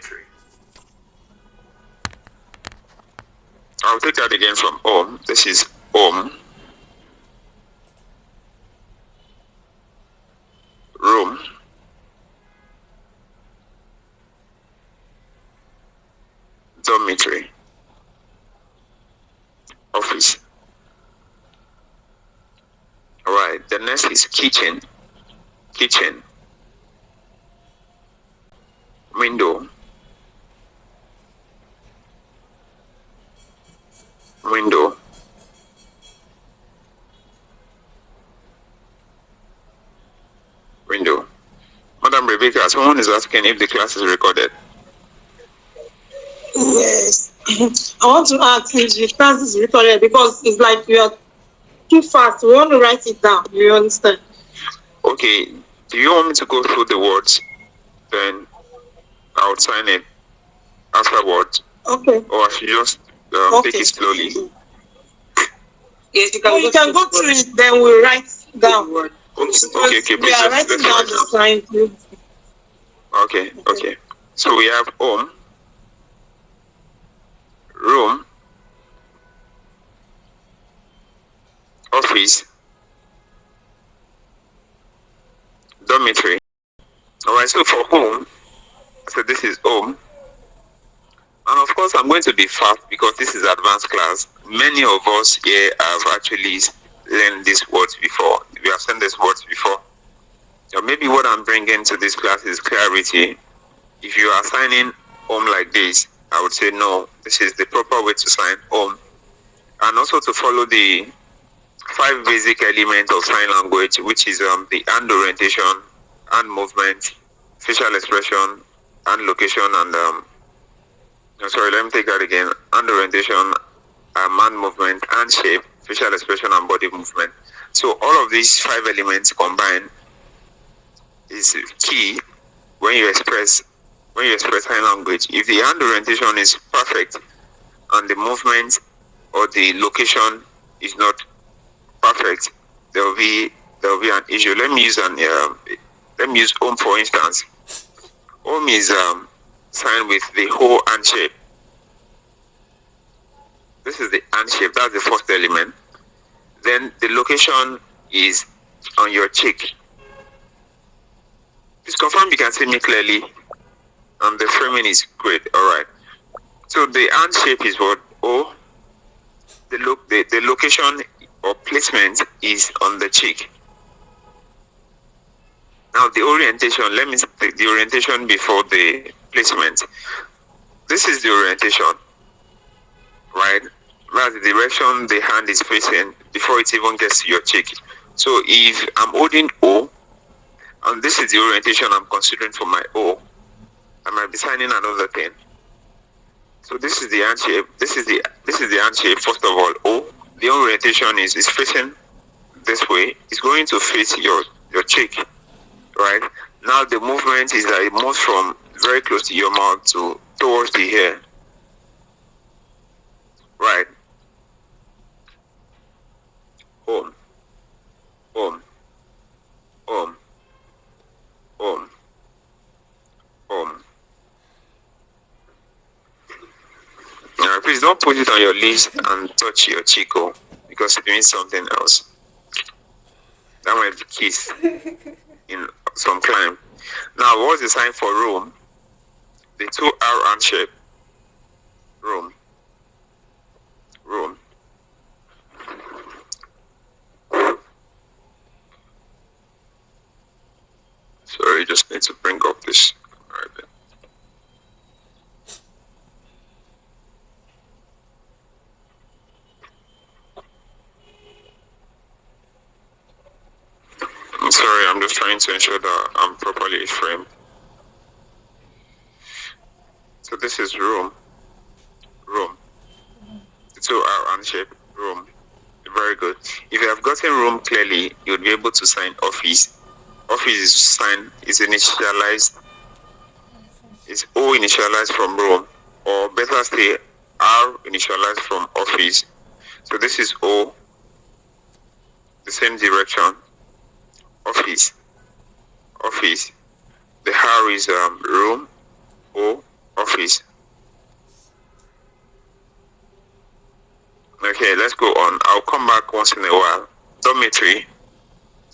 dormitory. I'll take that again from home. This is home, room, dormitory, office. All right, the next is kitchen, kitchen, window, window, window. Madam Rebecca, someone is asking if the class is recorded. Yes. I want to ask if the class is recorded because it's like you are too fast. We want to write it down. You understand? Okay. Do you want me to go through the words? Then I'll sign it afterwards. Okay. Or I should just take it slowly. Yes, you can, can go through it, then we'll write down. Okay, please. We are writing down the sign. Okay, okay. So we have home, room, office, dormitory. Alright, so for home, so this is home. And of course, I'm going to be fast because this is advanced class. Many of us here have actually learned these words before. We have seen these words before. Or maybe what I'm bringing to this class is clarity. If you are signing home like this, I would say no, this is the proper way to sign home. And also to follow the 5 basic elements of sign language, which is the hand orientation, hand movement, facial expression, hand location, and sorry, let me take that again. Hand orientation, hand movement, hand shape, facial expression, and body movement. So all of these 5 elements combined is key when you express sign language. If the hand orientation is perfect and the movement or the location is not perfect, there will be an issue. Let me use home for instance. Home is signed with the whole hand shape. This is the hand shape. That's the first element. Then the location is on your cheek. Please confirm you can see me clearly. The framing is great. All right. So the hand shape is what O. The location or placement is on the cheek. Now the orientation. Let me take the orientation before the placement. This is the orientation, right? That's the direction the hand is facing before it even gets to your cheek. So if I'm holding O, and this is the orientation I'm considering for my O, I might be signing another thing. So this is the hand shape. This is the hand shape. First of all, O. The orientation is facing this way. It's going to face your cheek, right? Now the movement is that it moves from very close to your mouth towards the hair, right? Home, home, home, home, home. Now, please don't put it on your lips and touch your chico because it means something else. That might be kiss in some climb. Now, what's the sign for room? The 2R hand shape. Room. Room. Sorry, just need to bring up this. All right, I'm sorry, I'm just trying to ensure that I'm properly framed. So this is room. Room. The 2R hand shape. Room. Very good. If you have gotten room clearly, you would be able to sign office. Office is signed, is initialized, is O initialized from room, or better say R initialized from office. So this is O, the same direction, office, office. The R is room, O, Okay, let's go on. I'll come back once in a while. Dormitory.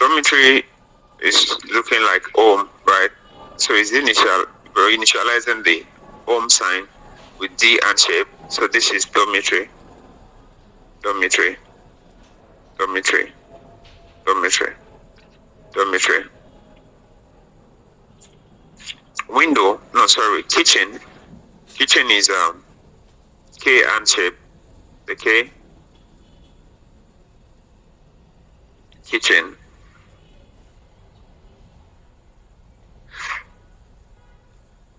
Dormitory is looking like ohm, right? So it's we're initializing the ohm sign with D and shape. So this is dormitory. Dormitory. Dormitory. Dormitory. Dormitory. Window, no, sorry, kitchen. Kitchen is K and shape. The K. Kitchen.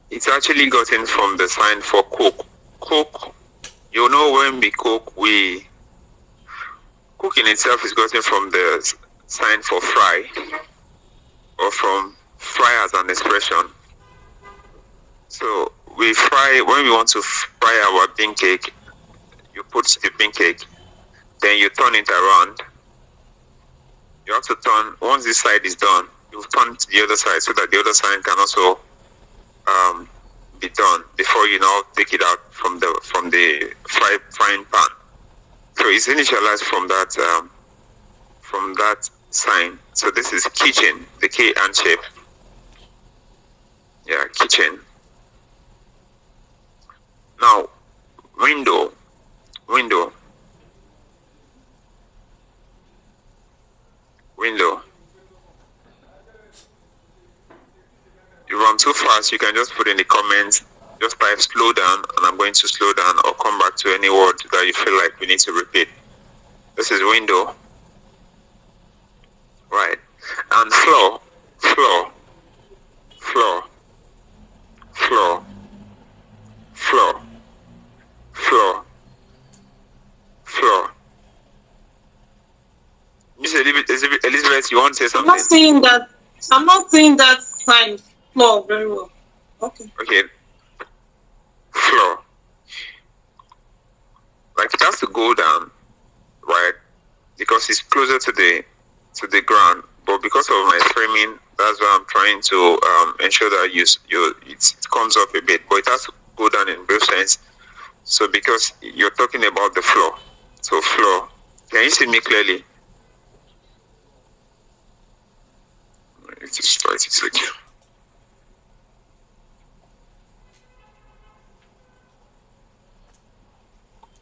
It's actually gotten from the sign for cook. Cook, you know, when we cook, cook in itself is gotten from the sign for fry, or from fry as an expression. So we fry, when we want to fry our bean cake, you put the bean cake, then you turn it around. You have to turn, once this side is done, you turn to the other side so that the other side can also be done before you now take it out from the frying pan. So it's initialized from that sign. So this is kitchen, the K and shape. Yeah, kitchen. Now, window. Window. Window. You run too fast, you can just put in the comments, just type slow down, and I'm going to slow down or come back to any word that you feel like we need to repeat. This is window. Right. And floor. Floor. Floor. Floor. Floor. Floor. Floor. Miss Elizabeth, you want to say something? I'm not seeing that sign floor very well. Okay. Okay. Floor. Like it has to go down, right? Because it's closer to the ground. But because of my framing, that's why I'm trying to ensure that it comes up a bit. But it has to go down in both sides. So because you're talking about the floor. So floor. Can you see me clearly? Just try to click.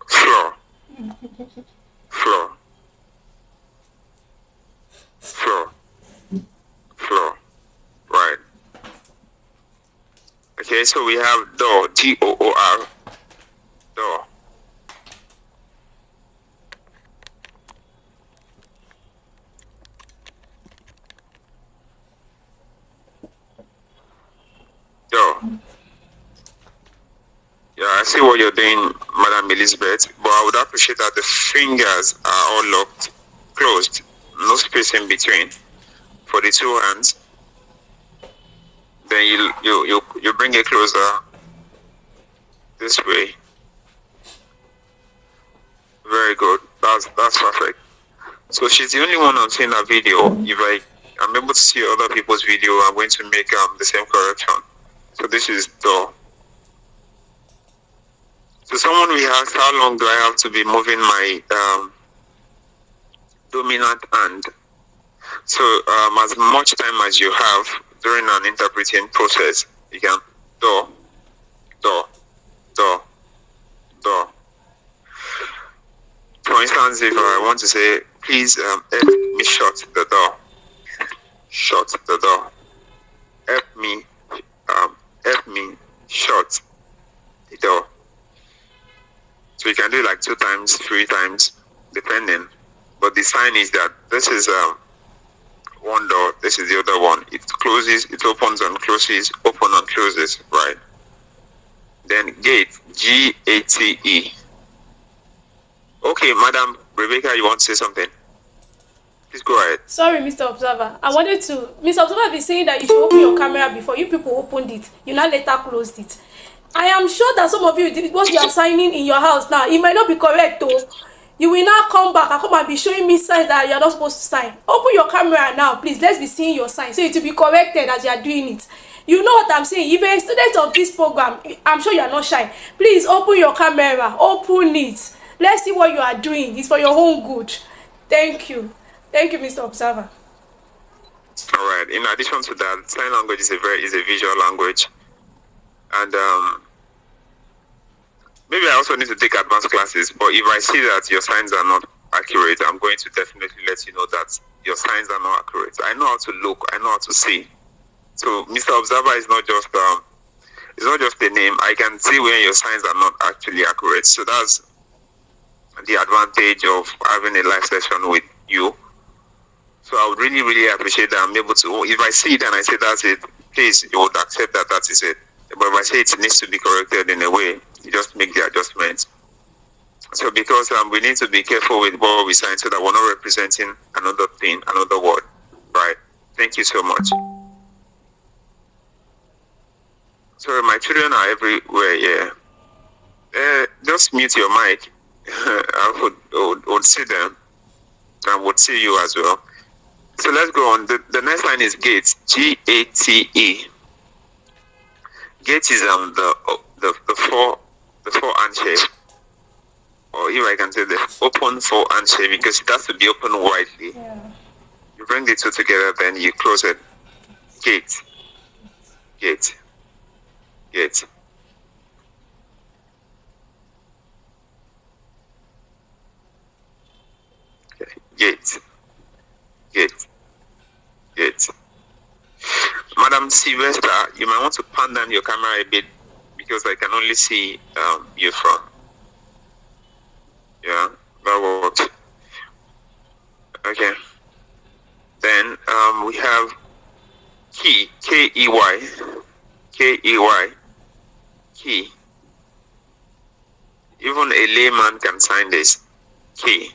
Floor. Floor. Floor. Floor. Right. Okay, so we have door. DOOR. Door. Door. Yeah, I see what you're doing, Madam Elizabeth, but I would appreciate that the fingers are all locked, closed, no space in between for the two hands. Then you bring it closer this way. Very good. That's perfect. So she's the only one I'm seeing that video. If I'm able to see other people's video, I'm going to make the same correction. So this is door. So someone will ask, how long do I have to be moving my dominant hand? So as much time as you have during an interpreting process, you can door, door, door, door. For instance, if I want to say, please help me shut the door. Shut the door. Help me shut the door. So you can do it like 2 times, 3 times, depending. But the sign is that this is one door, this is the other one. It closes, it opens and closes, open and closes, right? Then gate, G-A-T-E. Okay, Madam Rebecca, you want to say something? Please go ahead. Sorry, Mr. Observer. I wanted to... Mr. Observer be saying that you should open your camera before you people opened it. You now later closed it. I am sure that some of you did what you are signing in your house now. It might not be correct though. You will now come back and come and be showing me signs that you are not supposed to sign. Open your camera now, please. Let's be seeing your sign so it will be corrected as you are doing it. You know what I'm saying? If you're a student of this program, I'm sure you are not shy. Please open your camera. Open it. Let's see what you are doing. It's for your own good. Thank you. Thank you, Mr. Observer. All right. In addition to that, sign language is a visual language, and maybe I also need to take advanced classes. But if I see that your signs are not accurate, I'm going to definitely let you know that your signs are not accurate. I know how to look. I know how to see. So Mr. Observer is not just a name. I can see when your signs are not actually accurate. So that's the advantage of having a live session with you. So I would really, really appreciate that I'm able to, if I see it and I say that's it, please, you would accept that that is it. But if I say it needs to be corrected in a way, you just make the adjustment. So because we need to be careful with what we sign so that we're not representing another thing, another word, right? Thank you so much. Sorry, my children are everywhere, yeah. Just mute your mic. I would see them and would see you as well. So let's go on. The next line is gate. G-A-T-E. Gate is the forehand shape, or if I can say the open forehand shape, because it has to be open widely. Yeah. You bring the two together, then you close it. Gate. Gate. Gate. Okay. Gate. Gate. Gate. Madam Sylvester, you might want to pan down your camera a bit because I can only see you from. Yeah, that works. Okay. Then we have key, K-E-Y. K-E-Y. Key. Even a layman can sign this. Key.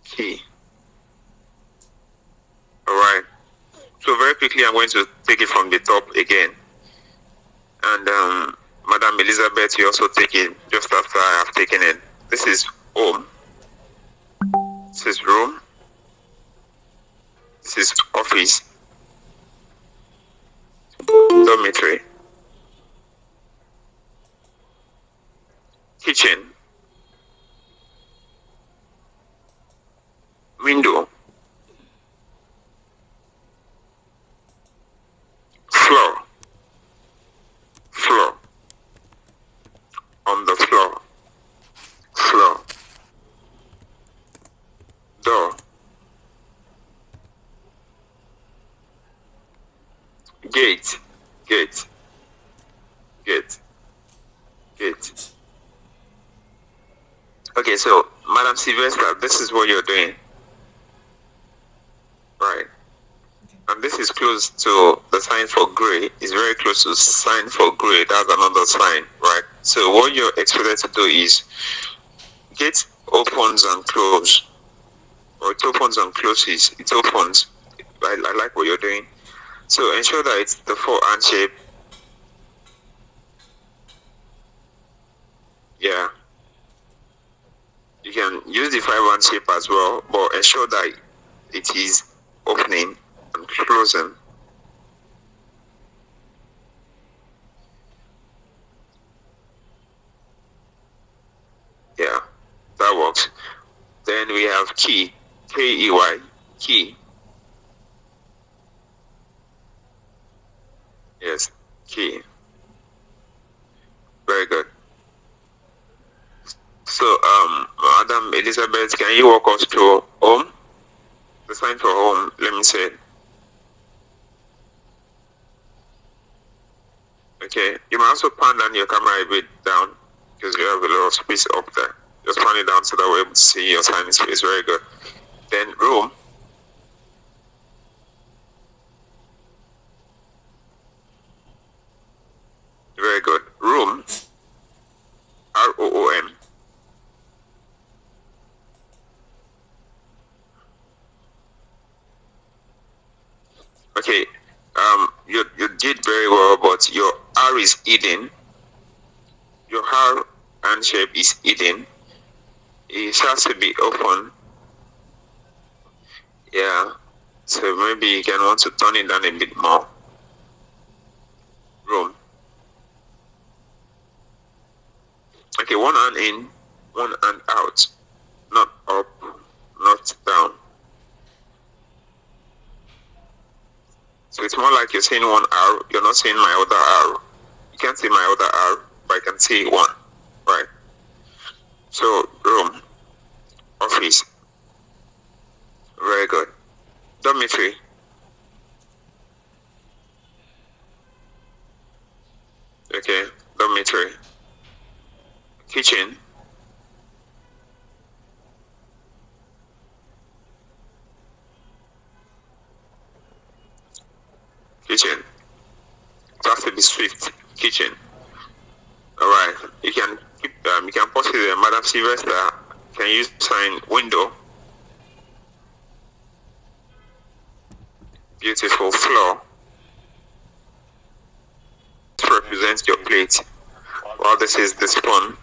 Key. All right. So very quickly, I'm going to take it from the top again. And Madam Elizabeth, you also take it just after I have taken it. This is home. This is room. This is office. Dormitory. Kitchen. Window. Floor. Floor. On the floor. Floor. Door. Gate. Gate. Gate. Gate. Okay, so Madam Sylvester, this is what you're doing. Right. And this is close to the sign for gray. It's very close to sign for gray. That's another sign, right? So what you're expected to do is gate opens and closes. Or it opens and closes. It opens. I like what you're doing. So ensure that it's the forehand shape. Yeah. You can use the five-hand shape as well, but ensure that it is opening and closing. Yeah, that works. Then we have key, K-E-Y, key. Yes, key. Very good. So, Madam Elizabeth, can you walk us to home? The sign for home, let me say. Okay, you might also pan down your camera a bit down because you have a lot of space up there. Just pan it down so that we're able to see your sign space. Very good. Then room. Very good. Room. R-O-O-M. Okay, you did very well, but your R is hidden. Your R hand shape is hidden. It has to be open. Yeah, so maybe you can want to turn it down a bit more. Room. one hand in, one hand out, not up, not down. So it's more like you're saying one R, you're not saying my other R. You can't see my other R, but I can see one, right? So room, office, very good. Dormitory, okay, dormitory. Kitchen, kitchen. It has to be swift. Kitchen. All right. You can keep. You can pause it there. Madam Sylvester, can you sign window? Beautiful. Floor. This represents your plate. While this is the spoon.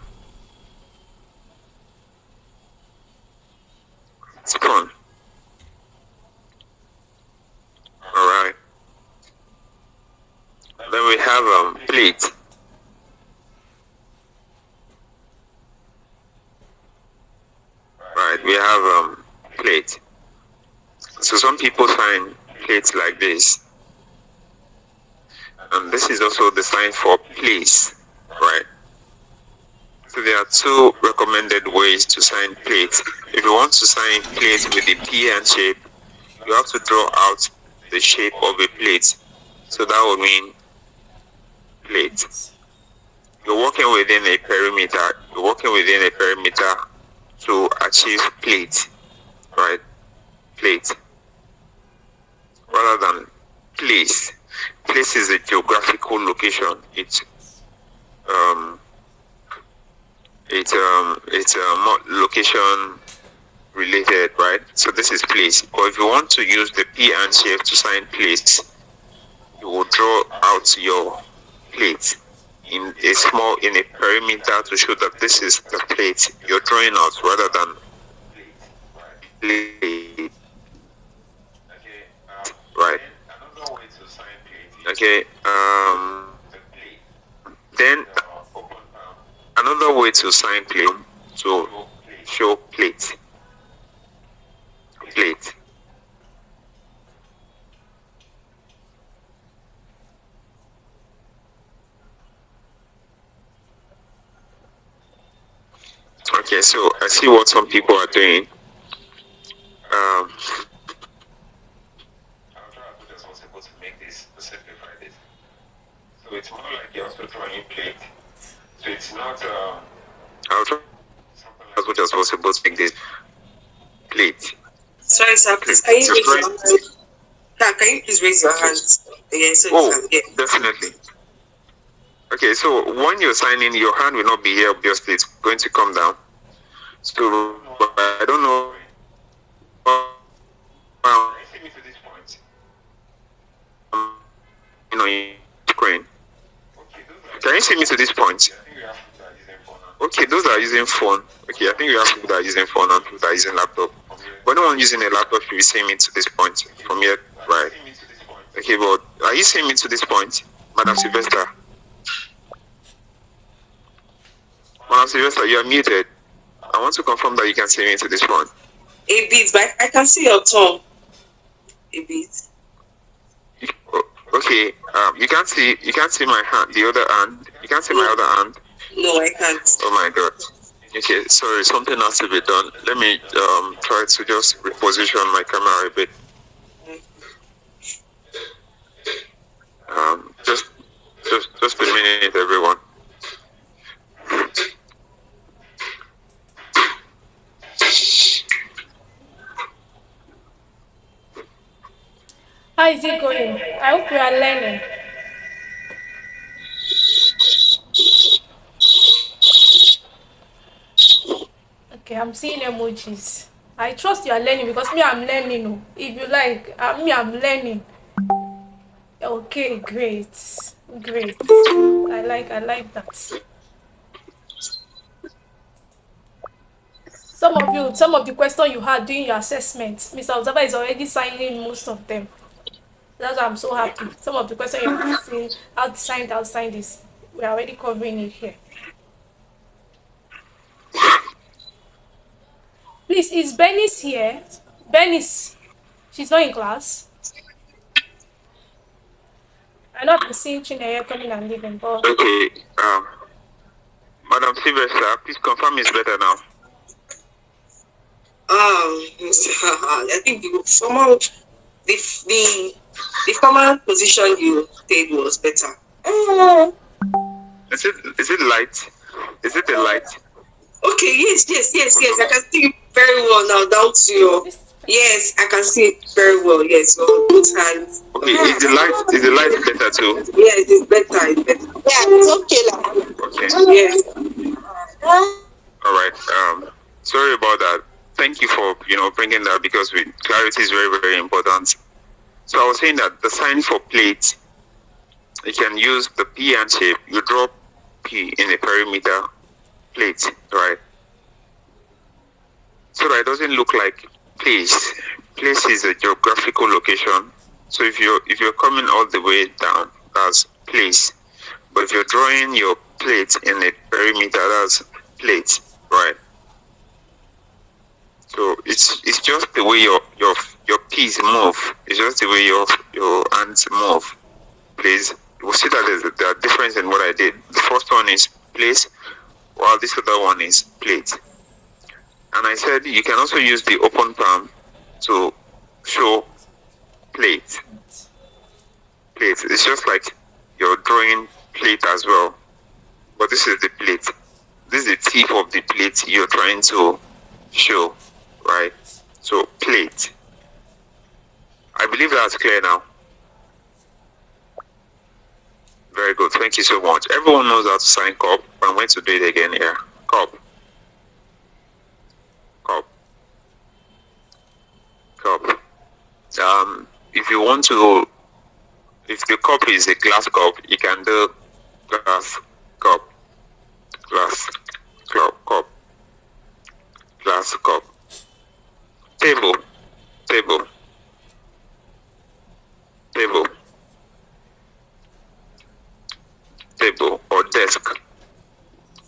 Spoon. All right. Then we have plate. Right, we have plate. So some people sign plates like this, and this is also the sign for place, right? So there are two recommended ways to sign plates. If you want to sign plates with the PN shape, you have to draw out the shape of a plate. So that would mean plate. You're working within a perimeter. You're working within a perimeter to achieve plate, right? Plate. Rather than place. Place is a geographical location. It's more location related, right? So this is place. But if you want to use the P and shape to sign place, you will draw out your plate in a perimeter to show that this is the plate you're drawing out rather than plate. Right. Okay. Then another way to sign plate to show plate. Plate. Okay, so I see what some people are doing. I'll try to put as possible to make this, to simplify this. So it's more like you're also drawing plate. So it's not, I'll try as much as possible to make this plate. Sorry, sir, please, can you raise your hand? Can you please raise your hand? Again, so you can get. Definitely. Okay, so when you're signing, your hand will not be here, obviously, it's going to come down. So, I don't know. Screen. Can you see me to this point? Okay, those that are using phone. Okay, I think we have people that are using phone and people that are using laptop. But anyone using a laptop should be seeing me to this point. From here, right? Okay, but are you seeing me to this point, Madam Sylvester? Madam Sylvester, you are muted. I want to confirm that you can see me to this point. A bit, but I can see your tongue. A bit. Okay, you can't see my hand, the other hand. You can't see my other hand. No, I can't. Oh my God. Okay, sorry, something has to be done. Let me try to just reposition my camera a bit. Just a minute, everyone. How is it going? I hope you are learning. Okay, I'm seeing emojis. I trust you are learning because me, I'm learning. Oh. If you like, me, I'm learning. Okay, great. Great. I like that. Some of the questions you had during your assessment, Mr. Observer is already signing most of them. That's why I'm so happy. Some of the questions you're asking, how to sign this. We're already covering it here. Please, is Bernice here? Bernice, she's not in class. I know I've been seeing Chineye coming and leaving, but Okay. Madam Sylvester, please confirm it's better now. I think the former position you did was better. Is it light? Is it a light? Okay, yes. I can see it very well now, down to your. Yes, I can see it very well. Yes, your both hands. Okay, is the light better too? Yes, it's better. It's better. Yeah, it's okay. Okay. Yes. All right. Sorry about that. Thank you for bringing that, because clarity is very, very important. So I was saying that the sign for plate, you can use the P and shape. You draw P in a perimeter plate, right? So that it doesn't look like place. Place is a geographical location. So if you're coming all the way down, that's place. But if you're drawing your plate in a perimeter, that's plate, right? So it's just the way your piece move. It's just the way your hands move. Please, you will see that there's a difference in what I did. The first one is place, while this other one is plate. And I said you can also use the open palm to show plate. Plate. It's just like you're drawing plate as well. But this is the plate. This is the tip of the plate you're trying to show, right? So plate. I believe that's clear now. Very good. Thank you so much. Everyone knows how to sign cup. I'm going to do it again here. Cup. Cup. Cup. If you want to, if the cup is a glass cup, you can do glass cup. Glass cup. Glass cup. Table. Table. Table. Table or desk.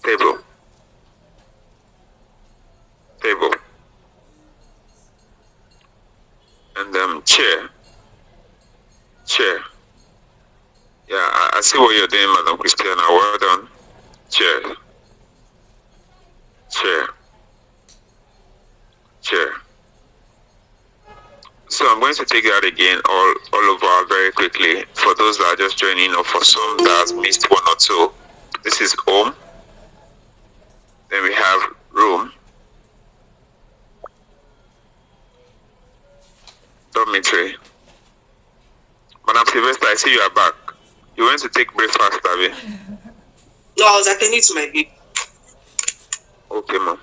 Table. Table. And chair. Chair. Yeah, I see what you're doing, Madam Christiana. Well done. Chair. Chair. Chair. So I'm going to take that again all over very quickly for those that are just joining, or for some that has missed one or two. This is home. Then we have room. Dormitory. Madam Sylvester, I see you are back. You went to take breakfast, Abby? No, I was attending to my baby. Okay, ma'am.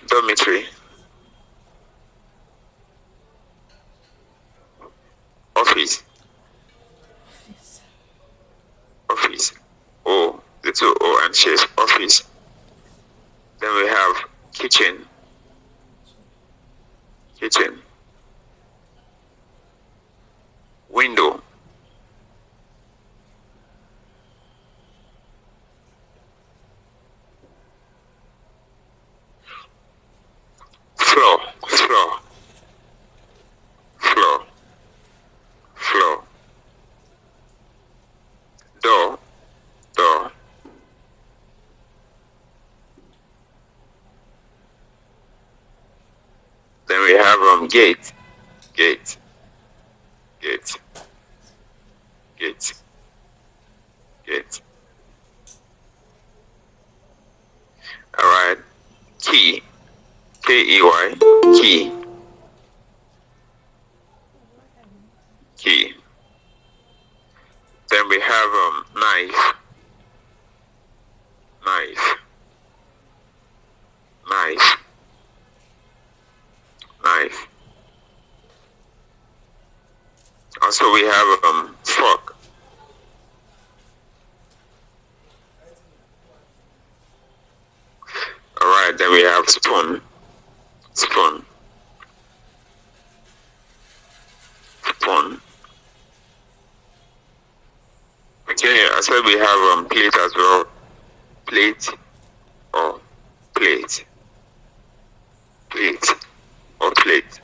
Dormitory. Office. Office. O, the two O and shape. Office. Then we have kitchen. Kitchen. Window. Floor. Floor. Floor. Floor. Door. Door. Then we have gate. Gate. Gate. Gate. Gate. Alright. Key. K-E-Y. Key. Key. Then we have knife. Knife. Knife. Knife. Also we have fork. Alright, then we have spoon. Spoon. Spoon. Okay, I said we have plate as well. Plate or plate. plate or plate.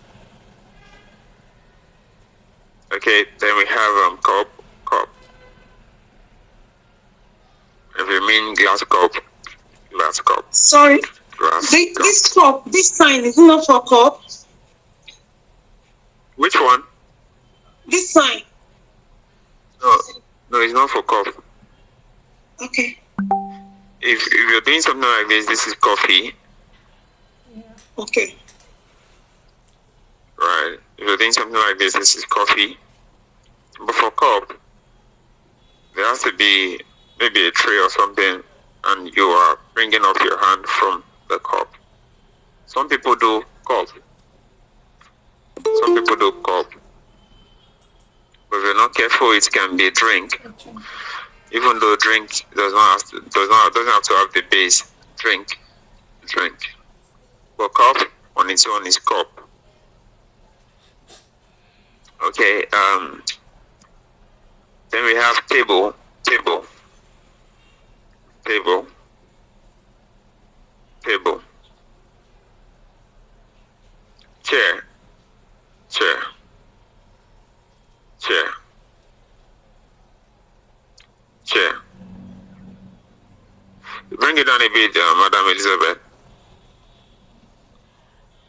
Okay, then we have cup. If you mean glass cup. Sorry. This cup, this sign is not for cup. Which one? This sign. No, it's not for cup. Okay. If you're doing something like this is coffee. Okay. Right. If you're doing something like this is coffee. But for cup, there has to be maybe a tray or something, and you are bringing up your hand from the cup. Some people do cup. Some people do cup. But if you're not careful, it can be a drink. Even though drink doesn't have to have the base. Drink. But cup on its own is cup. Okay. Then we have table. Chair. Bring it down a bit, Madam Elizabeth.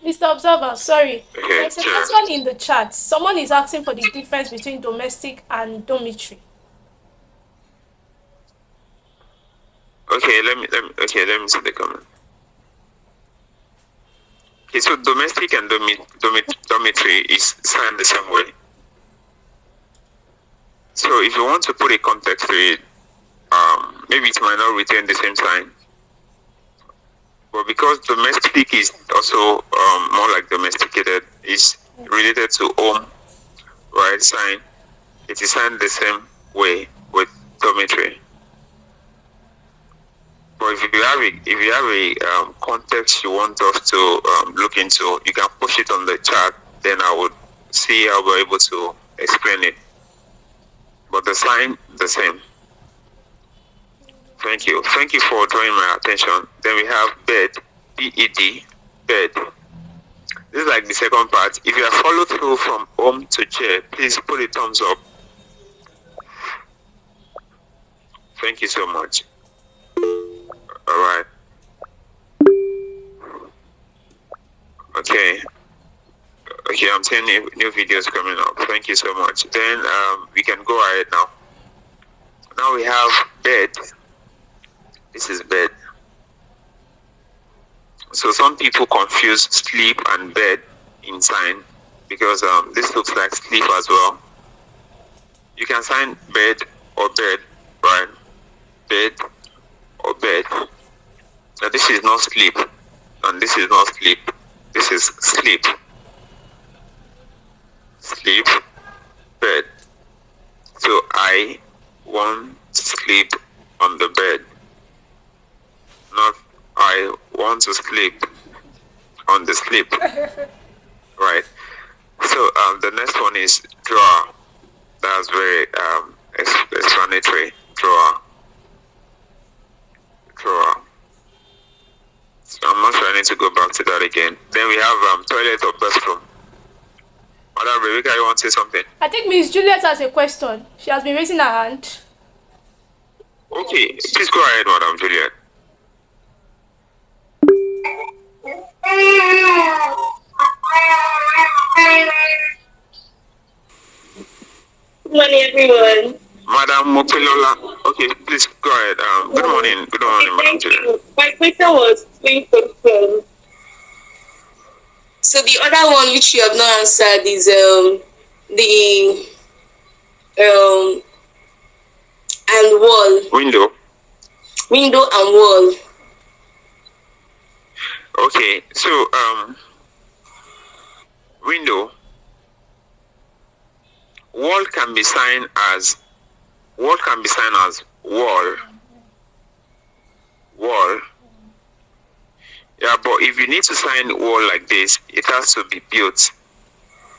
Mr. Observer, sorry. Okay, There's a question in the chat. Someone is asking for the difference between domestic and dormitory. Okay, let me see the comment. Okay, so domestic and dormitory is signed the same way. So if you want to put a context to it, maybe it might not retain the same sign. But because domestic is also more like domesticated, is related to home, right? Sign. It is signed the same way with dormitory. But if you have a context you want us to look into, you can push it on the chat. Then I would see how we're able to explain it. But the sign the same. Thank you for drawing my attention. Then we have bed, B-E-D, bed. This is like the second part. If you have followed through from home to chair, please put a thumbs up. Thank you so much. All right. Okay, I'm seeing new videos coming up. Thank you so much. Then we can go ahead now. Now we have bed. This is bed. So some people confuse sleep and bed in sign because this looks like sleep as well. You can sign bed or bed, right? Bed or bed. Now this is not sleep, and this is not sleep. This is sleep. Sleep, bed. So I want to sleep on the bed. Not I want to sleep on the sleep. Right. So the next one is drawer. That's very explanatory. Drawer. So I'm not sure I need to go back to that again. Then we have toilet or bathroom. Madam Rebecca, you want to say something? I think Miss Juliet has a question. She has been raising her hand. Okay, please go ahead, Madam Juliet. Good morning, everyone. Madam Mopelola. Okay, please go ahead. Good morning, Madam Juliet. My question was 3 questions. So the other one which you have not answered is the and wall. Window And wall. Okay, so window. Wall can be signed as wall. Yeah, but if you need to sign wall like this, it has to be built.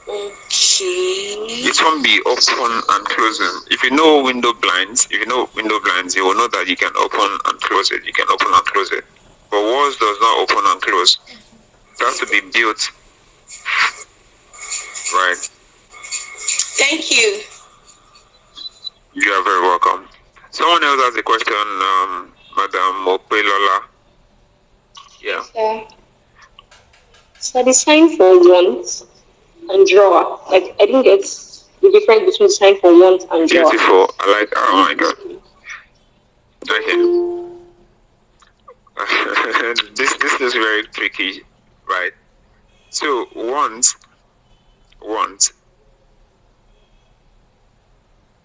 Okay. It won't be open and closing. If you know window blinds, you will know that you can open and close it. But walls does not open and close. It has to be built. Right. Thank you. You are very welcome. Someone else has a question, Madam Opelola. Yeah. So the sign for want and drawer. Like I didn't get the difference between sign for want and drawer. Beautiful. I like. Oh my God. Okay. this is very tricky, right? So want,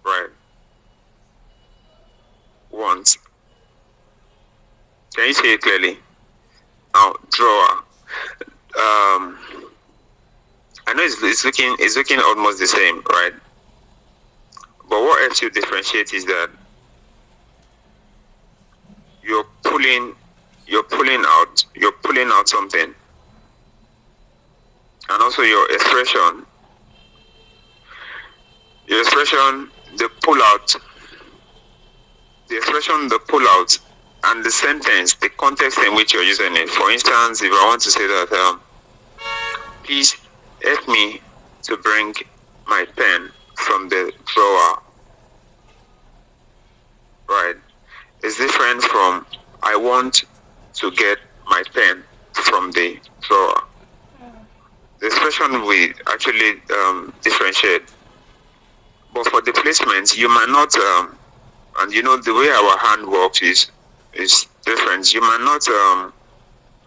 right? Want. Can you say it clearly? Now drawer. I know it's looking almost the same, right? But what helps you differentiate is that you're pulling out something, and also your expression, the pull out, and the sentence, the context in which you're using it. For instance, if I want to say that, please help me to bring my pen from the drawer, right? It's different from I want to get my pen from the drawer. The expression will actually differentiate. But for the placement, you might not, and you know the way our hand works is different. You might not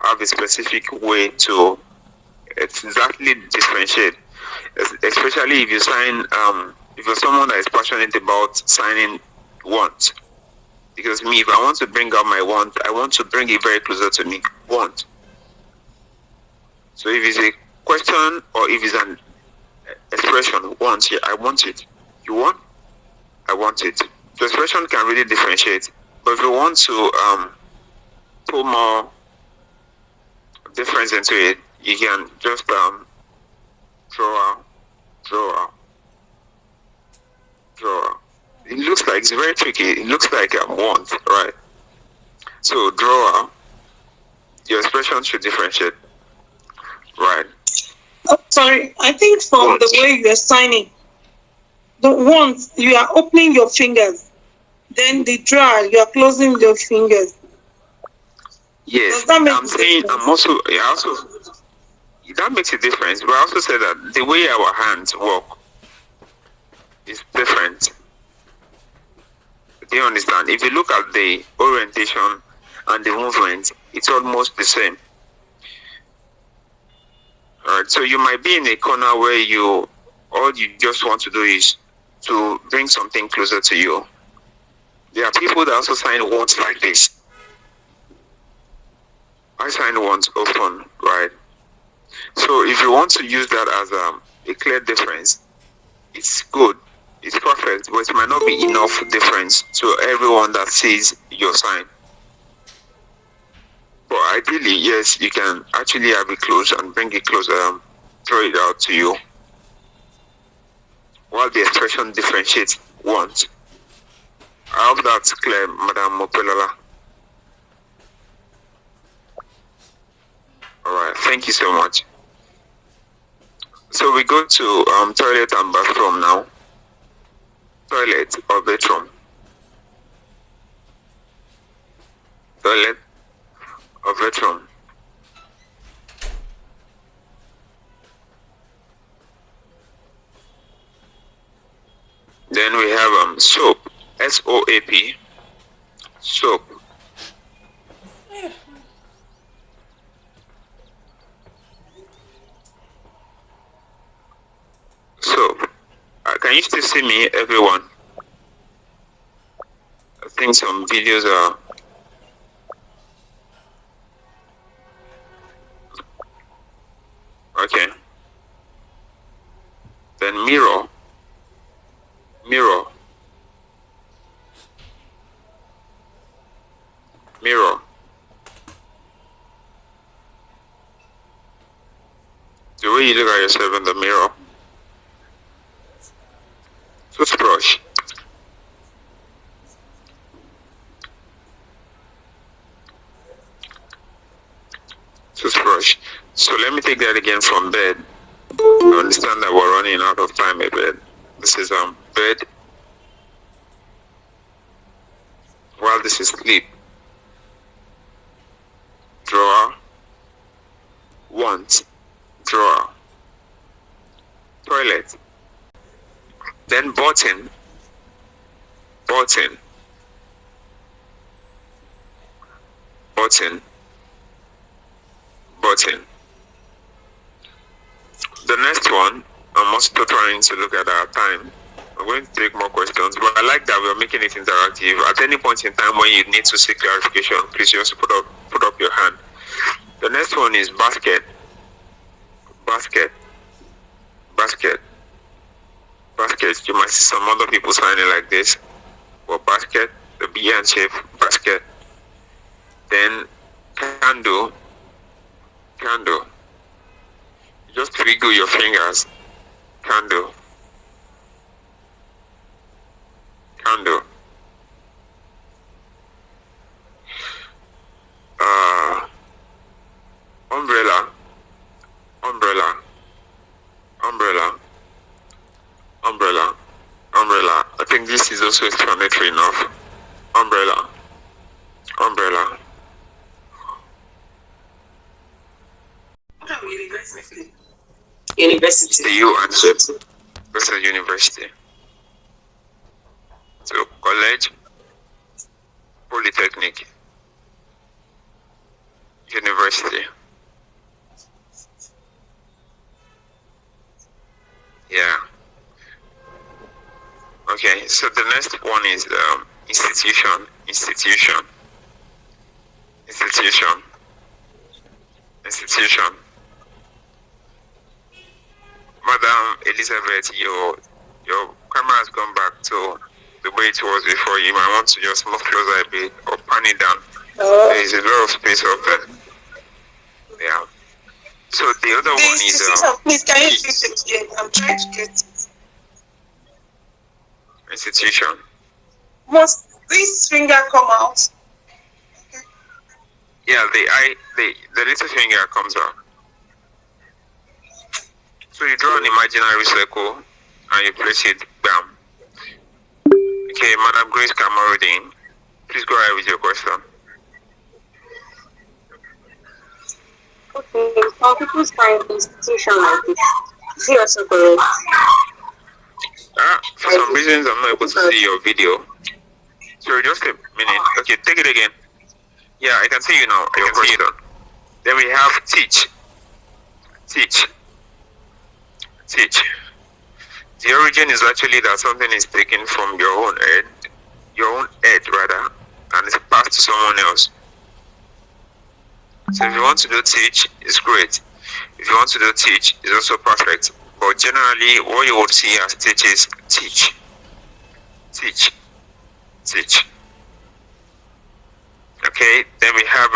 have a specific way to exactly differentiate, especially if you sign, if you're someone that is passionate about signing want. Because me, if I want to bring out my want, I want to bring it very closer to me. Want. So if it's a question or if it's an expression, want, yeah, I want it. You want? I want it. The expression can really differentiate. But if you want to put more difference into it, you can just draw. It looks like it's very tricky. It looks like a want, right? So drawer, your expression should differentiate, right? Oh, sorry, I think from the way you're signing, the want, you are opening your fingers. Then the drawer, you are closing your fingers. Yes, I'm saying that makes a difference. But I also say that the way our hands work is different. Do you understand? If you look at the orientation and the movement, it's almost the same. Alright, so you might be in a corner where all you just want to do is to bring something closer to you. There are people that also sign words like this. I sign words often, right? So if you want to use that as a clear difference, it's good, it's perfect, but it might not be enough difference to everyone that sees your sign. But ideally, yes, you can actually have it close and bring it closer, draw it out to you, while the expression differentiates want. I hope that's clear, Madam Opelola. Alright, thank you so much. So we go to toilet and bathroom now. Toilet or bedroom? Toilet or bedroom? Then we have soap, SOAP, soap. So, can you still see me, everyone? I think some videos are... Okay. Then mirror. Mirror. Mirror. The way you look at yourself in the mirror. Toothbrush. Toothbrush. So let me take that again from bed. I understand that we're running out of time a bit. This is bed, while this is sleep. Drawer, want, drawer. Toilet. Then button, button, button, button. The next one, I'm also trying to look at our time. I'm going to take more questions, but I like that we're making it interactive. At any point in time when you need to seek clarification, please just put up your hand. The next one is basket, basket, basket, basket. You might see some other people signing like this. Well, basket, the B and shape, basket. Then candle, candle. Just wiggle your fingers. Candle. Candle. Umbrella. Umbrella. Umbrella. Umbrella. Umbrella. I think this is also explanatory enough. Umbrella. Umbrella. University. University. The U answered. This is university. So college, polytechnic, university. Yeah. Okay, so the next one is institution, institution, institution, institution. Madam Elizabeth, your camera has gone back to the way it was before. You might want to just move closer a bit or pan it down. There is a lot of space up there. Yeah. So the other one is please can you repeat it again? I'm trying to get it. Institution. Must this finger come out? Yeah, the little finger comes out. So you draw an imaginary circle and you place it, bam. Okay, Madam Grace Kamarudin, please go ahead with your question. Okay, some people find institution like this. Is it also correct? For some reasons, I'm not able to see your video. So just a minute. Okay, take it again. Yeah, I can see you now. Your question. Then we have teach. Teach. Teach. The origin is actually that something is taken from your own head rather, and it's passed to someone else. So if you want to do teach, it's great. If you want to do teach, it's also perfect. But generally, what you would see as teach is teach. Teach. Teach. Okay, then we have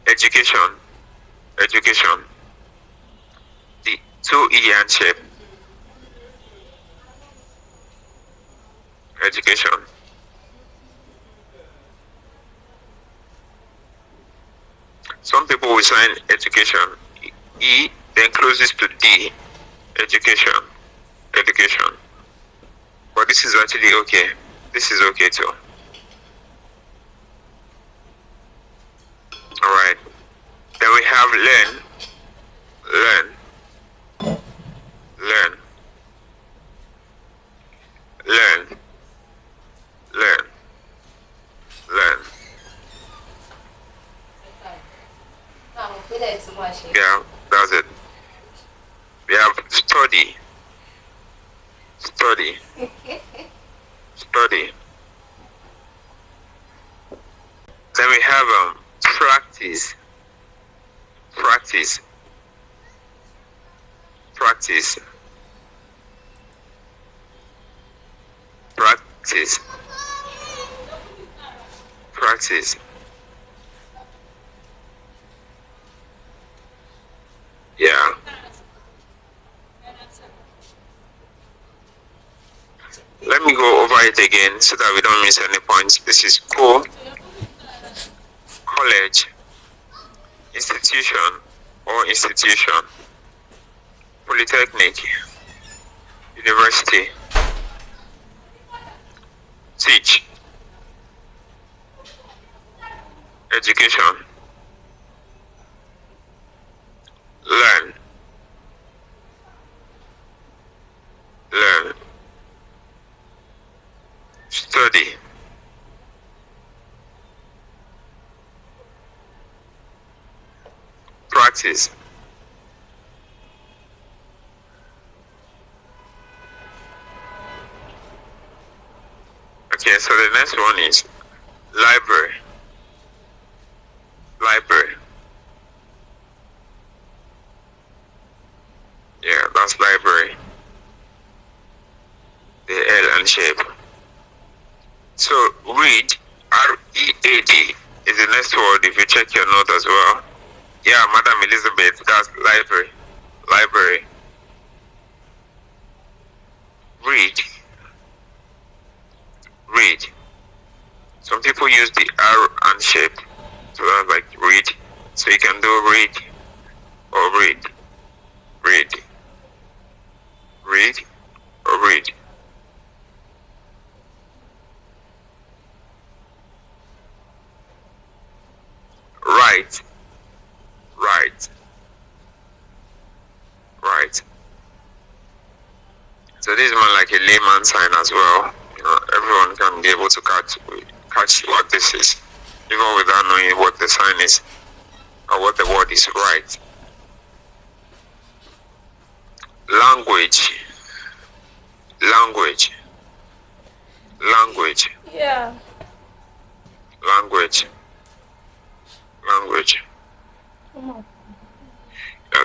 education. Education. The 2E hand shape. Education. Some people will sign education. E then closes to D. Education. Education. But this is actually okay. This is okay too. Alright. Then we have learn. Learn. Learn. Learn. Learn. Learn. Yeah, that's it. We have study. Study. Study. Then we have practice. Practice. Practice. Practice. Practice. Yeah. Let me go over it again so that we don't miss any points. This is school, college, institution, or institution, polytechnic, university, teach, education, learn, study, practice, okay, so the next one is library. Yeah, that's library. The L and shape. So read, R-E-A-D, is the next word if you check your note as well. Yeah, Madam Elizabeth, that's library. Read. Some people use the R and shape, so that's like read. So you can do read or read or read. Write. So this is more like a layman sign as well. You know, everyone can be able to catch what this is, even without knowing what the sign is or what the word is. Right. Language. Yeah. Language.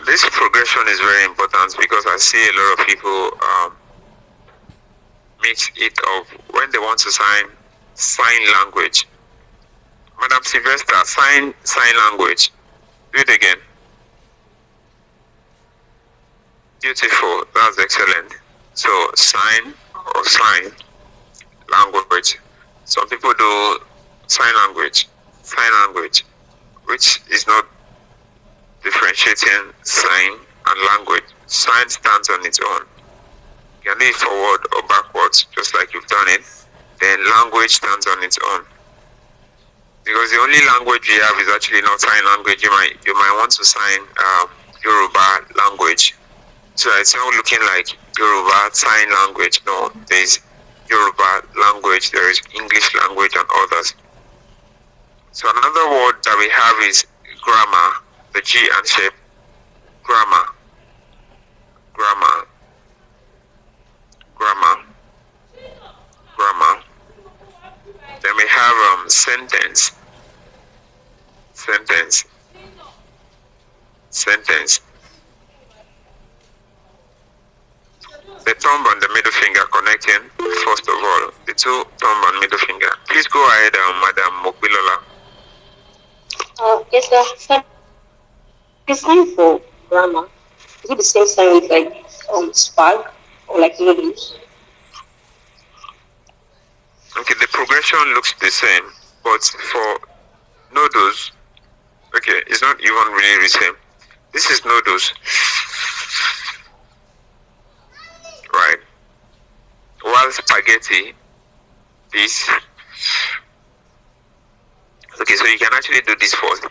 This progression is very important because I see a lot of people mix it up when they want to sign language. Madam Sylvester, sign language. Do it again. Beautiful, that's excellent. So sign language. Some people do sign language, which is not differentiating sign and language. Sign stands on its own. You can do it forward or backwards, just like you've done it. Then language stands on its own. Because the only language we have is actually not sign language. You might want to sign Yoruba language. So it's not looking like Yoruba sign language. No, there is Yoruba language, there is English language and others. So another word that we have is grammar, the G and shape. Grammar. Then we have sentence. The thumb and the middle finger connecting, first of all, the two thumb and middle finger. Please go ahead, Madam Mokbilola. Yes, sir. The sign for grammar, is it the same sign with like spag or like noodles? Okay, the progression looks the same, but for noodles, okay, it's not even really the same. This is noodles, right? While spaghetti, this. Okay, so you can actually do this first.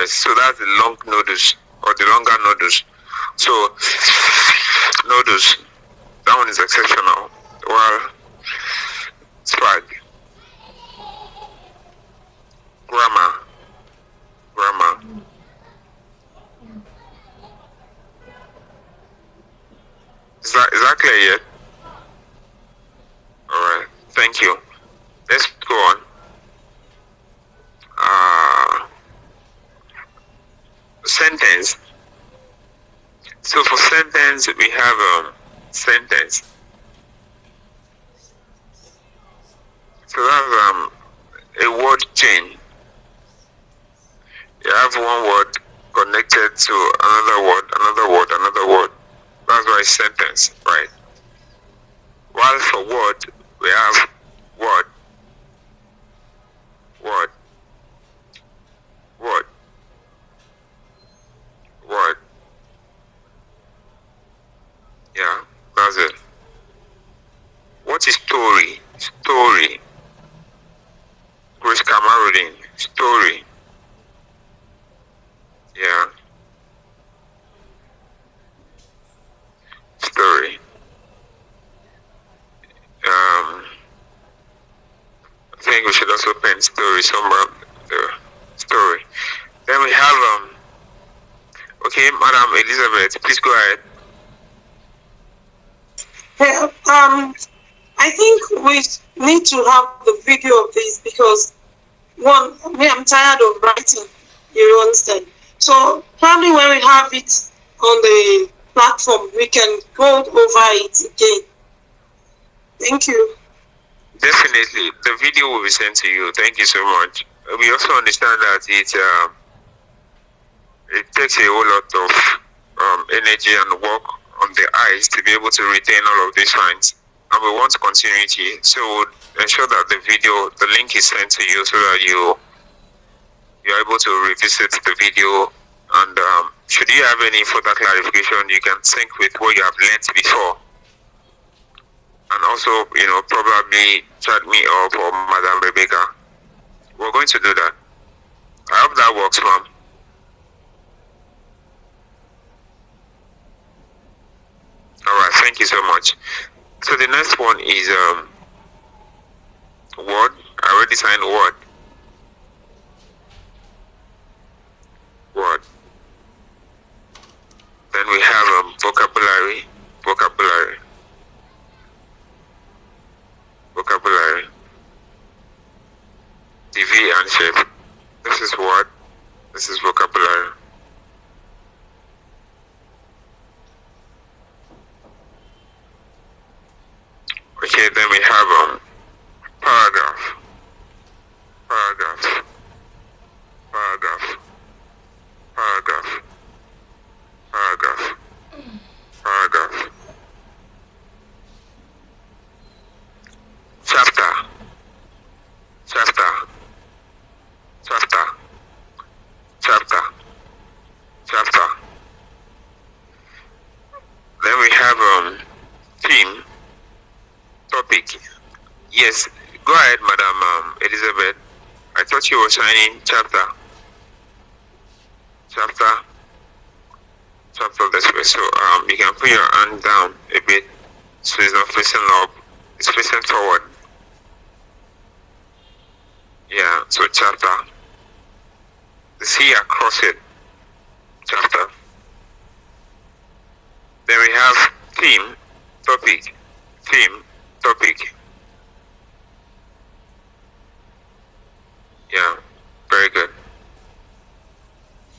So that's the long noodles or the longer noodles. So noodles, that one is exceptional. While spag, grammar. Is that clear yet? Alright, thank you. Let's go on. Sentence. So for sentence, we have sentence. So that's a word chain. You have one word connected to another word. That's why it's sentence, right? While for word, we have word. story. 𝗔𝗱𝘃𝐽𝐿, story. Yeah. Story. I think we should also pen story somewhere. Story. Then we have okay, Madam Elizabeth, please go ahead. I think we need to have the video of this because one, I'm tired of writing. You understand? So probably when we have it on the platform, we can go over it again. Thank you. Definitely, the video will be sent to you. Thank you so much. We also understand that it takes a whole lot of energy and work on the eyes to be able to retain all of these signs, and we want continuity. So we'll ensure that the link is sent to you so that you're able to revisit the video. And should you have any further clarification, you can sync with what you have learned before. And also, probably chat me up or Madam Rebecca. We're going to do that. I hope that works, ma'am. Alright, thank you so much. So the next one is word. I already signed word. Word. Then we have vocabulary. Vocabulary. Vocabulary. TV and shape. This is word. This is vocabulary. Okay, then we have paragraph. Paragraph. Paragraph. Paragraph. Paragraph. Paragraph. Chapter. Chapter. Chapter. Chapter. Chapter. Then we have theme. Topic. Yes, go ahead, Madam Elizabeth. I thought you were signing chapter. Chapter. Chapter this way. So you can put your hand down a bit so it's not facing up. It's facing forward. Yeah, so chapter. The C across it. Chapter. Then we have theme, topic, theme, topic. Yeah, very good.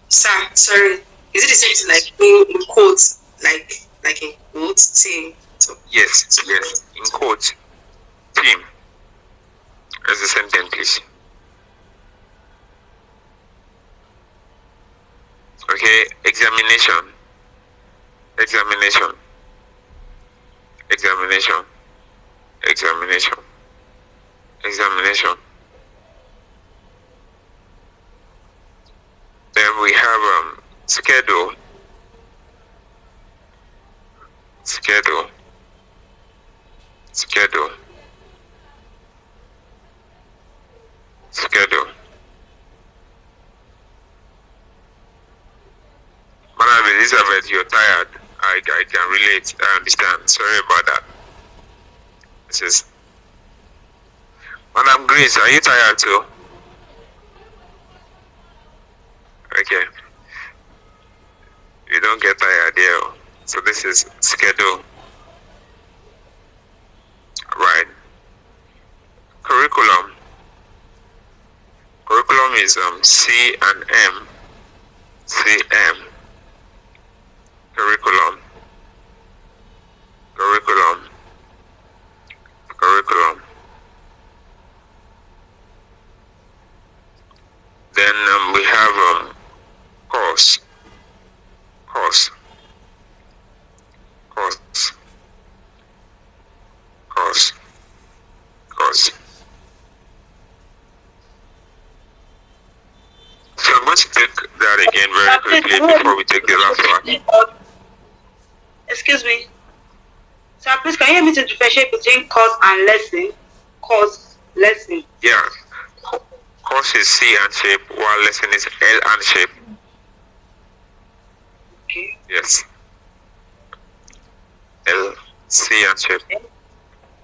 Sir, sorry. Is it the same thing like being in quotes? Like in quotes, team? So, yes, in quotes, team. As the same thing, please. Okay, examination. Examination. Examination. Examination. Examination. Then we have schedule. Schedule. Schedule. Schedule. Madam Elizabeth, you're tired. I can relate. I understand. Sorry about that. This is Madam Grace, are you tired too? Okay. You don't get tired here. So this is schedule. Right. Curriculum. Curriculum is C and M. CM. Curriculum. Curriculum. Curriculum. Then we have course. Course. Course. Course. Course. So I'm going to take that again very quickly before we take the last one. Excuse me. Sir, please can you help me to differentiate between course and lesson? course lesson. Yeah. Course is C and shape, while lesson is L and shape. Okay. Yes. L, C and shape.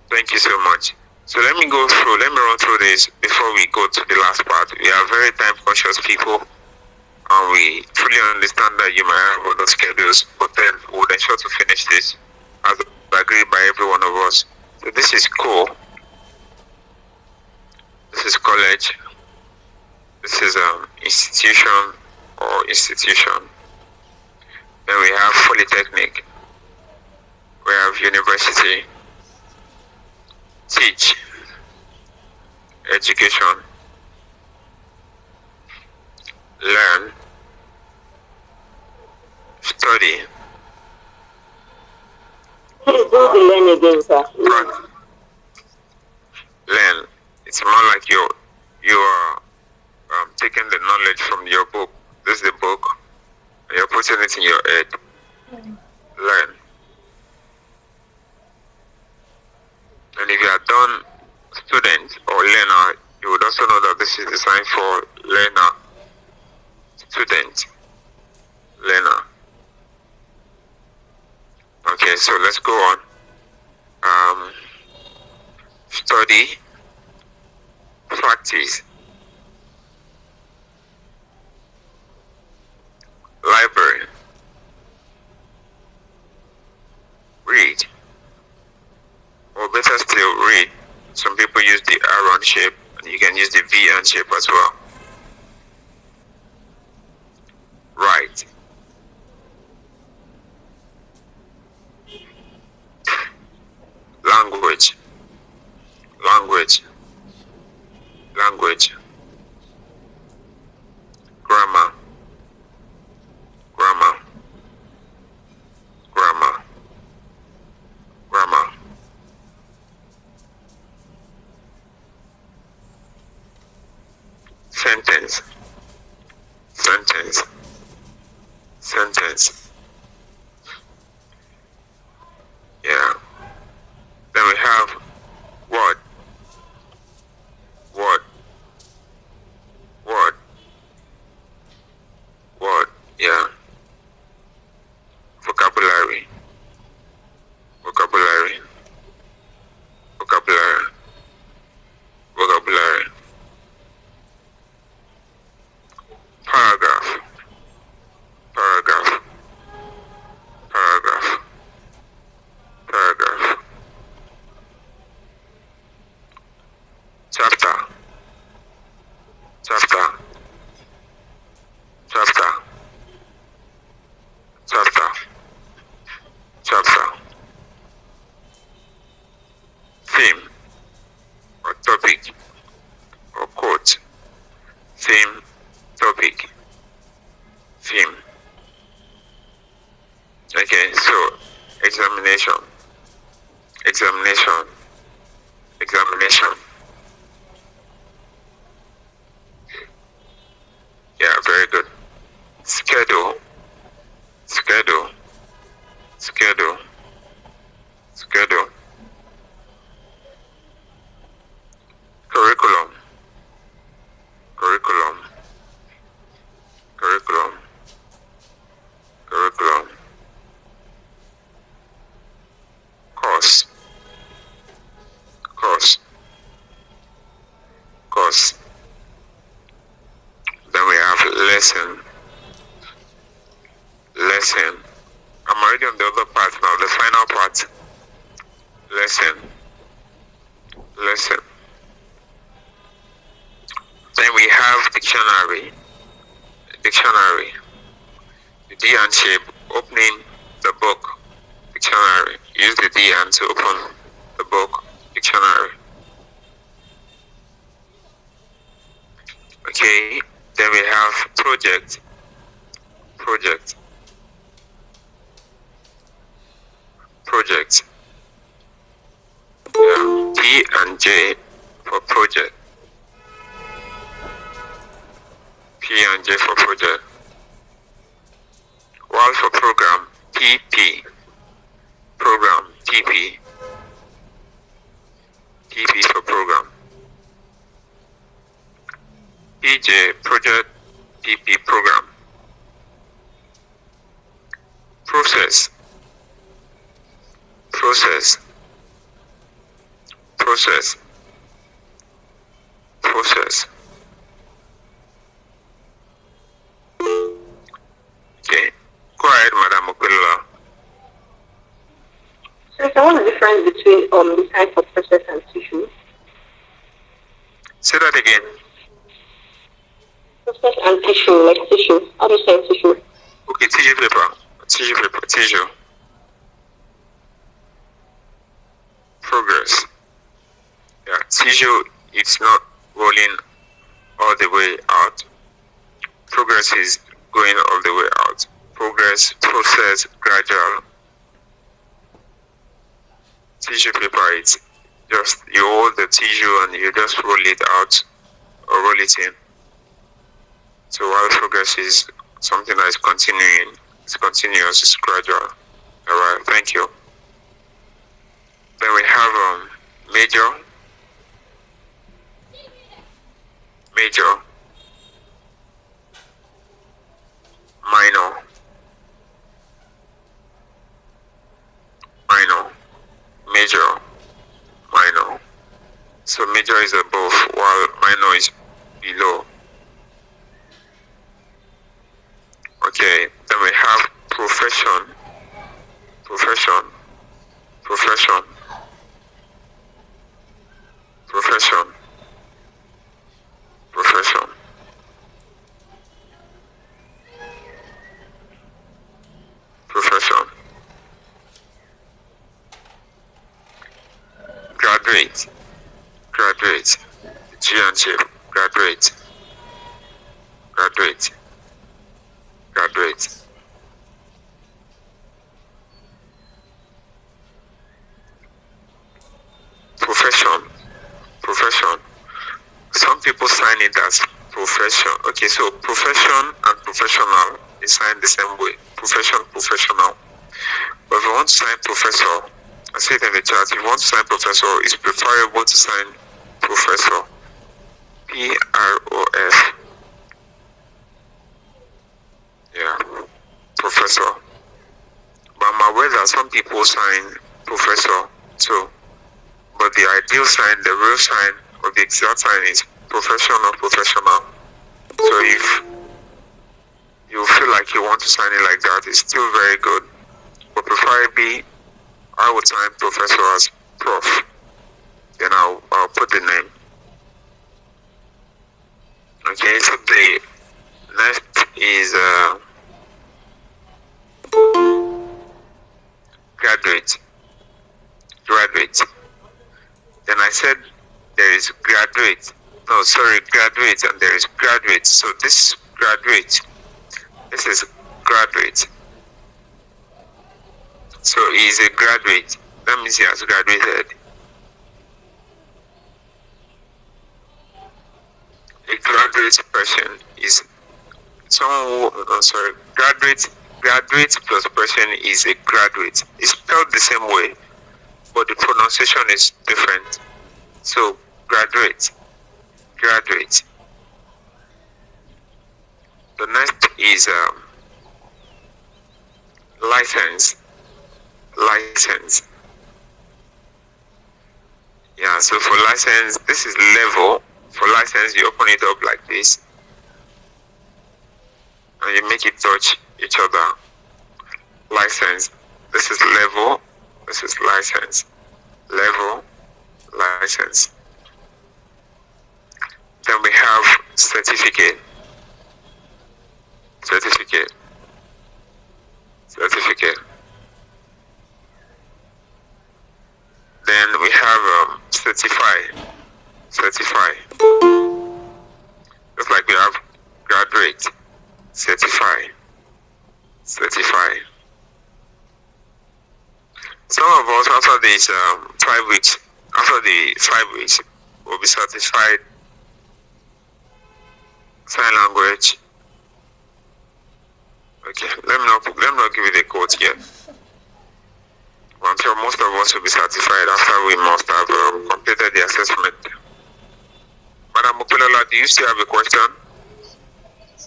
Thank you so much. So let me run through this before we go to the last part. We are very time conscious people, and we truly understand that you might have other schedules, but then we'll ensure to finish this as agreed by every one of us. So this is school, this is college, this is institution or institution. Then we have polytechnic, we have university, teach, education, learn, study, Please do the learn again, sir. learn. It's more like you are taking the knowledge from your book. This is the book, and you're putting it in your head. Learn. And if you are done student or learner, you would also know that this is designed for learner, student, learner. Okay, so let's go on. Study, practice, library, read, or better still, read. Some people use the arrow shape, and you can use the V and shape as well. Write. Language, language, language, grammar, grammar, grammar, grammar, sentence, sentence, sentence. Yeah. Then we have word, word, word, word, yeah. Vocabulary, vocabulary, vocabulary, vocabulary. Paragraph, paragraph, paragraph, paragraph. Chapter, chapter, chapter, chapter, chapter. Theme or topic or quote. Theme, topic, theme. Okay, so examination, examination, examination. Yeah, very good. Schedule, schedule, schedule, schedule. Curriculum, curriculum, curriculum, curriculum. Course, course, course. Then we have lesson, lesson. I'm already on the other part now, the final part. Lesson, lesson. Then we have dictionary, dictionary. The D and shape, opening the book, dictionary. Use the D and to open the book, dictionary. Okay, then we have project, project, project. Yeah. P and J for project. P and J for project. While for program, PP. Program, TP. TP for program. PJ Project PP program. Process. Process. Process. Process. Okay. Go ahead, Madam Okwilala. So what's the difference between the type of process and tissue? Say that again. Process and tissue, like tissue. How do you say tissue? Okay, tissue paper. Tissue paper. Tissue. Progress. Yeah, tissue, it's not rolling all the way out. Progress is going all the way out. Progress, process, gradual. Tissue paper, it's just you hold the tissue and you just roll it out or roll it in. So while progress is something that is continuing, it's continuous, it's gradual. Alright, thank you. Then we have major, minor, major, minor. So major is above while minor is below. Okay, then we have profession, profession, profession, profession, profession, profession, graduate, graduate, G and shape, graduate, graduate, graduate. Profession, profession. Some people sign it as profession. Okay, so profession and professional is signed the same way. Profession, professional. But if you want to sign professor, I say it in the chat, if you want to sign professor, it's preferable to sign professor. PROF. Yeah, professor. But I'm aware that some people sign professor too. But the ideal sign, the real sign, or the exact sign is professional, professional. So if you feel like you want to sign it like that, it's still very good. But preferably, I would sign professor as prof. Then I'll put the name. Okay, so the next is graduate. Graduate. Then I said there is graduate. No, sorry, graduate, and there is graduate. So this graduate, this is graduate. So he is a graduate. That means he has graduated. A graduate person is someone who, graduate plus person is a graduate. It's spelled the same way, but the pronunciation is different. So graduate, graduate. The next is license, license. Yeah, so for license, this is level. For license, you open it up like this, and you make it touch each other. License, this is level, this is license. Level, license. Then we have certificate, certificate, certificate. Then we have certify, certify. Just like we have graduate, certify, certify. Some of us after these 5 weeks, after the 5 weeks, will be certified sign language. Okay, let me not give you the quote yet. I'm sure most of us will be certified after we must have completed the assessment. Madam Okwilala, do you still have a question?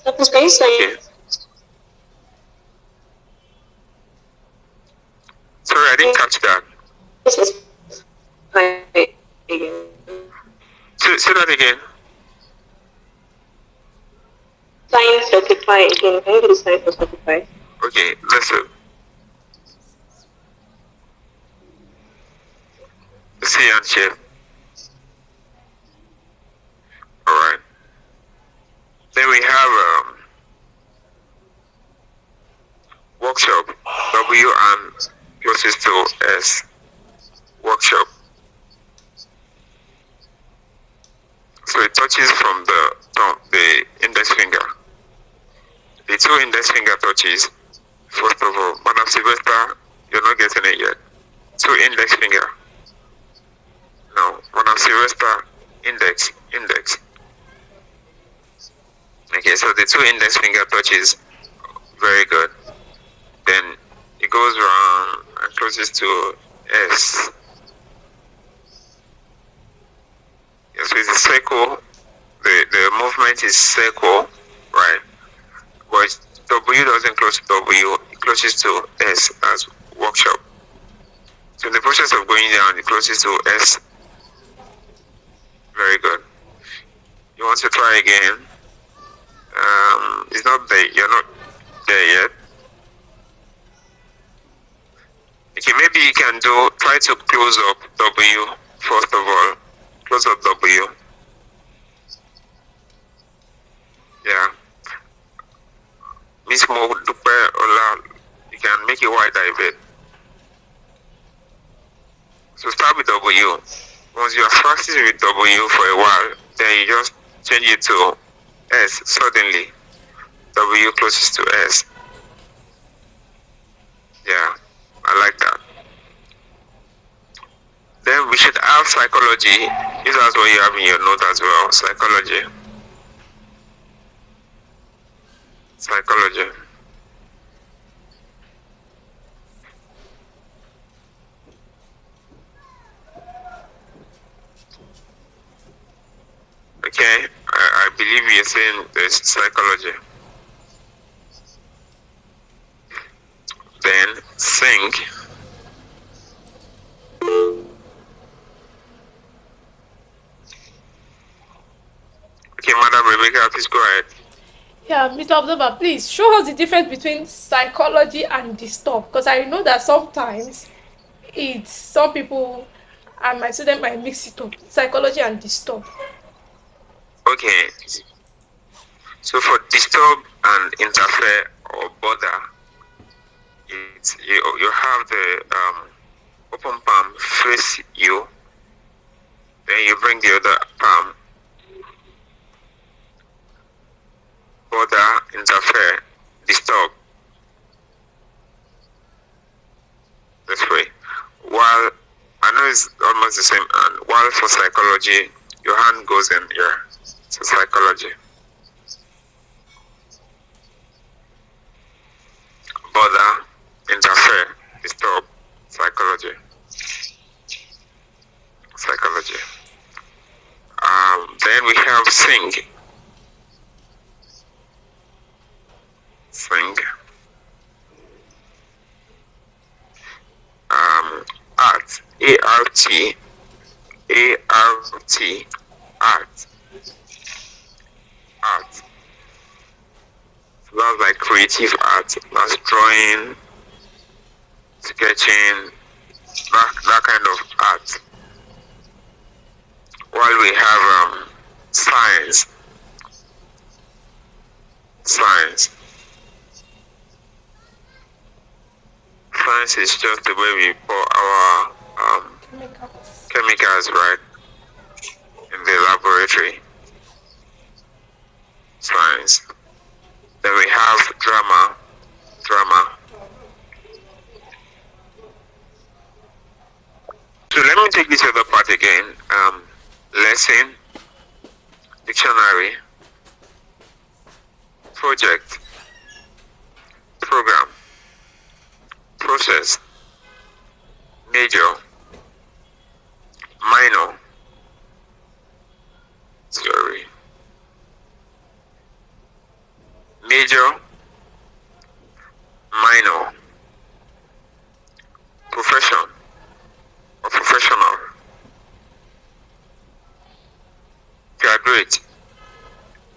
Dr. Space, Okay. Sorry, I didn't catch that. Say that again. Sign certify again. Can you do the sign for certify? Okay, listen. See and share. Alright. Then we have workshop W and closest to S. Workshop. So it touches from the thumb, the index finger. The two index finger touches. First of all, Madam Sylvester, you're not getting it yet. Two index finger. No, Madam Sylvester, index. Okay, so the two index finger touches. Very good. Then it goes around and closes to S. Yeah, so it's a circle. The movement is circle, right? But W doesn't close to W, it closes to S as workshop. So in the process of going down, it closes to S. Very good. You want to try again? It's not there, you're not there yet. Okay, maybe you can try to close up W first of all. Close up W. Yeah. Miss Mo Dupe Ola, you can make it wider a bit. So start with W. Once you are practicing with W for a while, then you just change it to S suddenly. W closes to S. Yeah, I like that. Then we should have psychology. This is what you have in your note as well. Psychology. Okay, I believe you're saying there's psychology. Then sing. Okay, Madam Rebecca, please go ahead. Yeah, Mr. Observer, please show us the difference between psychology and disturb, because I know that sometimes some people and my student might mix it up. Psychology and disturb. Okay. So for disturb and interfere or bother, you have the open palm face you, then you bring the other palm. Bother, interfere, disturb. This way. While I know it's almost the same, and while for psychology, your hand goes in here. So psychology. Bother, interfere, disturb, psychology. Then we have sing. Art, A-R-T, art. So that's like creative art. That's drawing, sketching, that kind of art. While we have science. Science is just the way we pour our chemicals, right, in the laboratory. Science. Then we have drama. So let me take this other part again. Lesson, dictionary, project, program, process, major, minor, theory. major, minor, profession or professional, graduate,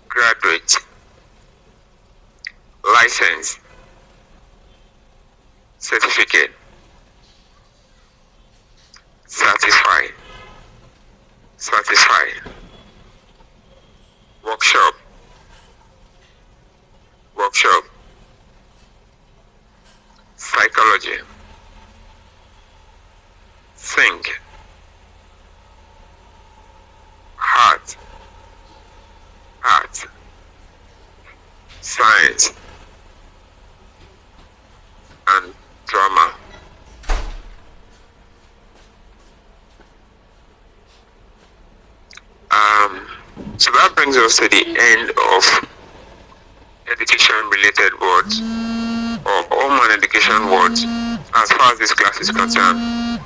graduate, license, certificate, satisfy, satisfy, workshop, workshop, psychology, think, heart, art, science, and drama. So that brings us to the end of education related words or home and education words as far as this class is concerned.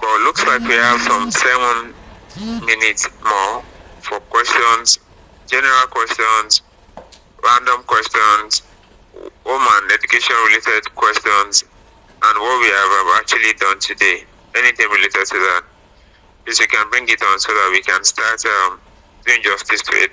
But it looks like we have some 7 minutes more for questions, general questions, random questions, home and education related questions, and what we have actually done today. Anything related to that, please you can bring it on so that we can start doing justice to it.